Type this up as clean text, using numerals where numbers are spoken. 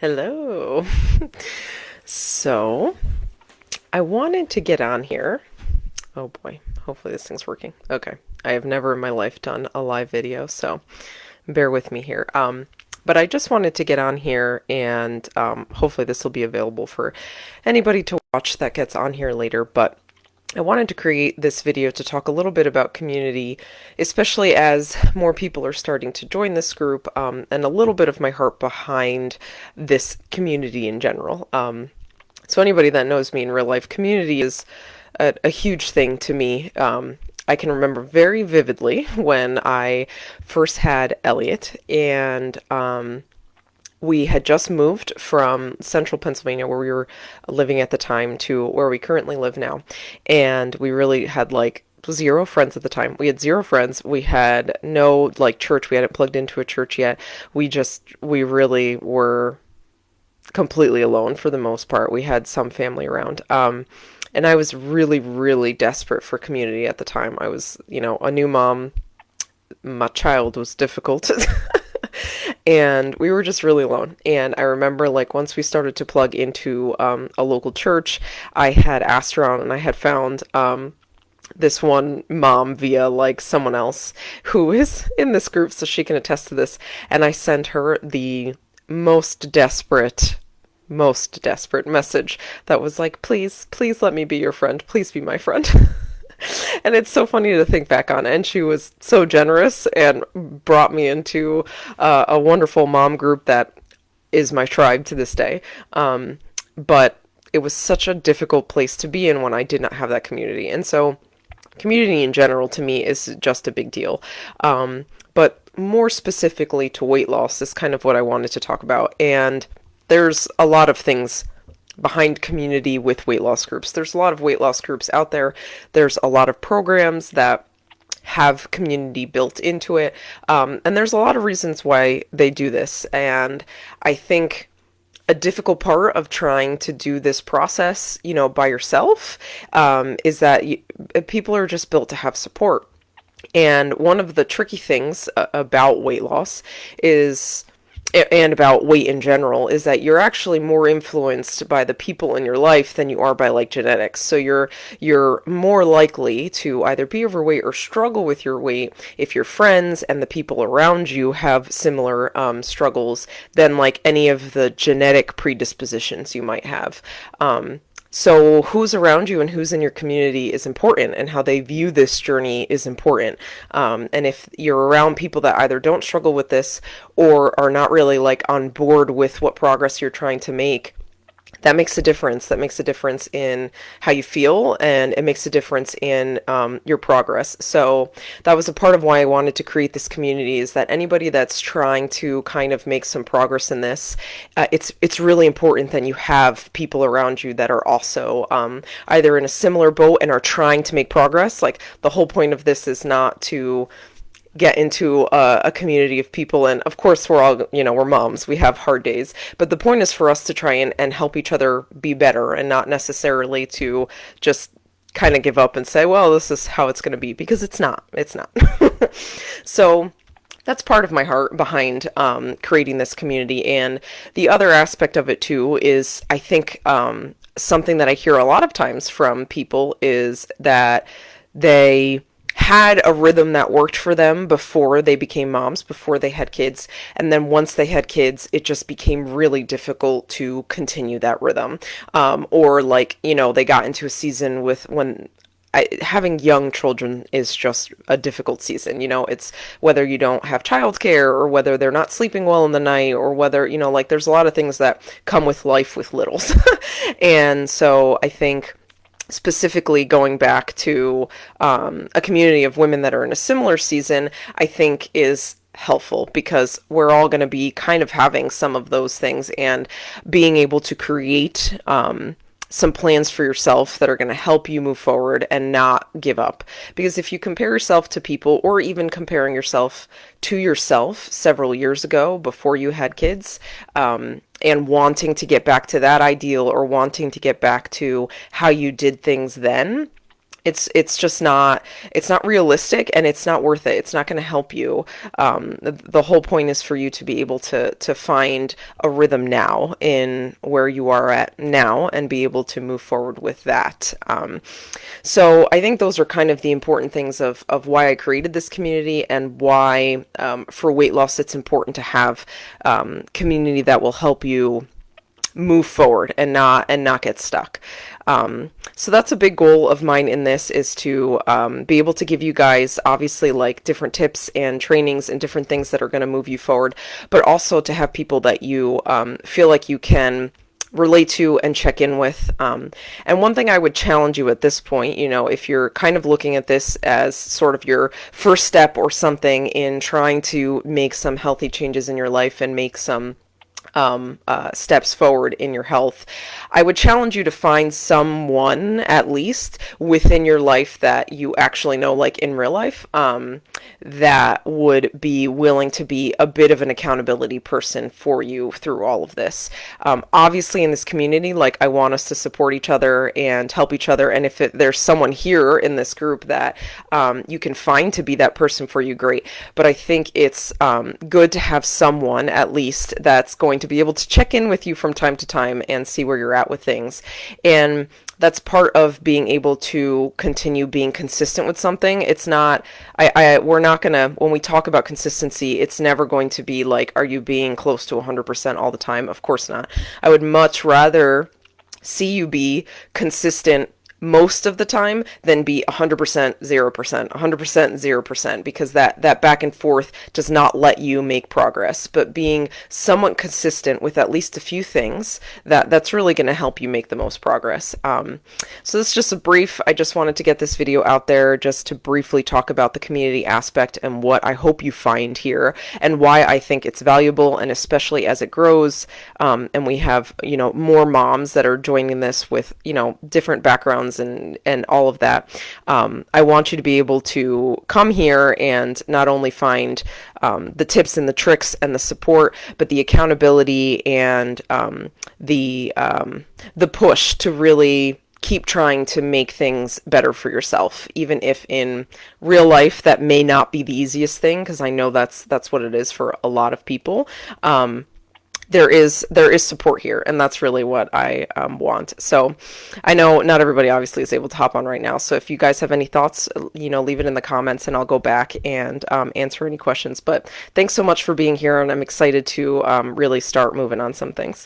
Hello. So, I wanted to get on here. Oh boy, hopefully this thing's working. Okay. I have never in my life done a live video, so bear with me here. But I just wanted to get on here and hopefully this will be available for anybody to watch that gets on here later. But I wanted to create this video to talk a little bit about community, especially as more people are starting to join this group, and a little bit of my heart behind this community in general. So anybody that knows me in real life, community is a huge thing to me. I can remember very vividly when I first had Elliot, and we had just moved from central Pennsylvania, where we were living at the time, to where we currently live now. And we really had like zero friends at the time. We had zero friends. We had no like church. We hadn't plugged into a church yet. We really were completely alone for the most part. We had some family around. And I was really, really desperate for community at the time. I was, a new mom. My child was difficult. And we were just really alone. And I remember, like, once we started to plug into a local church, I had asked around and I had found this one mom via like someone else who is in this group, so she can attest to this. And I sent her the most desperate message that was like, please let me be your friend. Please be my friend. And it's so funny to think back on. And she was so generous and brought me into a wonderful mom group that is my tribe to this day. But it was such a difficult place to be in when I did not have that community. And so community in general to me is just a big deal. But more specifically to weight loss is kind of what I wanted to talk about. And there's a lot of things behind community with weight loss groups. There's a lot of weight loss groups out there. There's a lot of programs that have community built into it. And there's a lot of reasons why they do this. And I think a difficult part of trying to do this process, by yourself, is that people are just built to have support. And one of the tricky things about weight loss is and about weight in general is that you're actually more influenced by the people in your life than you are by like genetics. So you're more likely to either be overweight or struggle with your weight if your friends and the people around you have similar struggles than like any of the genetic predispositions you might have. So who's around you and who's in your community is important, and how they view this journey is important. And if you're around people that either don't struggle with this or are not really like on board with what progress you're trying to make, that makes a difference. That makes a difference in how you feel, and it makes a difference in your progress. So that was a part of why I wanted to create this community, is that anybody that's trying to kind of make some progress in this, it's really important that you have people around you that are also either in a similar boat and are trying to make progress. Like, the whole point of this is not to get into a community of people, and of course we're all, we're moms, we have hard days, but the point is for us to try and help each other be better, and not necessarily to just kind of give up and say, well, this is how it's going to be, because it's not. So that's part of my heart behind creating this community. And the other aspect of it too is, I think, something that I hear a lot of times from people is that they had a rhythm that worked for them before they became moms, before they had kids. And then once they had kids, it just became really difficult to continue that rhythm. Or like, they got into a season having young children is just a difficult season. It's whether you don't have childcare, or whether they're not sleeping well in the night, or whether, like, there's a lot of things that come with life with littles. And so I think, specifically going back to a community of women that are in a similar season, I think is helpful, because we're all going to be kind of having some of those things, and being able to create some plans for yourself that are going to help you move forward and not give up. Because if you compare yourself to people, or even comparing yourself to yourself several years ago before you had kids, and wanting to get back to that ideal, or wanting to get back to how you did things then, it's just not, it's not realistic, and it's not worth it. It's not going to help you. The whole point is for you to be able to find a rhythm now in where you are at now and be able to move forward with that. So I think those are kind of the important things of why I created this community, and why for weight loss it's important to have community that will help you move forward and not get stuck. So that's a big goal of mine in this, is to be able to give you guys obviously like different tips and trainings and different things that are going to move you forward, but also to have people that you feel like you can relate to and check in with. And one thing I would challenge you at this point, you know, if you're kind of looking at this as sort of your first step or something in trying to make some healthy changes in your life and make some steps forward in your health, I would challenge you to find someone at least within your life that you actually know, like in real life, that would be willing to be a bit of an accountability person for you through all of this. Obviously in this community, like, I want us to support each other and help each other, and if there's someone here in this group that you can find to be that person for you, great. But I think it's good to have someone at least that's going to be able to check in with you from time to time and see where you're at with things. And that's part of being able to continue being consistent with something. It's not, we're not gonna, when we talk about consistency, it's never going to be like, are you being close to 100% all the time? Of course not. I would much rather see you be consistent most of the time than be 100%, 0%, 100%, 0%, because that back and forth does not let you make progress. But being somewhat consistent with at least a few things, that's really going to help you make the most progress. So this is just a brief, I just wanted to get this video out there just to briefly talk about the community aspect and what I hope you find here, and why I think it's valuable, and especially as it grows, and we have, you know, more moms that are joining this with, you know, different backgrounds and all of that. I want you to be able to come here and not only find the tips and the tricks and the support, but the accountability and the push to really keep trying to make things better for yourself, even if in real life that may not be the easiest thing, because I know that's what it is for a lot of people. There is support here, and that's really what I want. So I know not everybody obviously is able to hop on right now, so if you guys have any thoughts, you know, leave it in the comments and I'll go back and answer any questions. But thanks so much for being here, and I'm excited to really start moving on some things.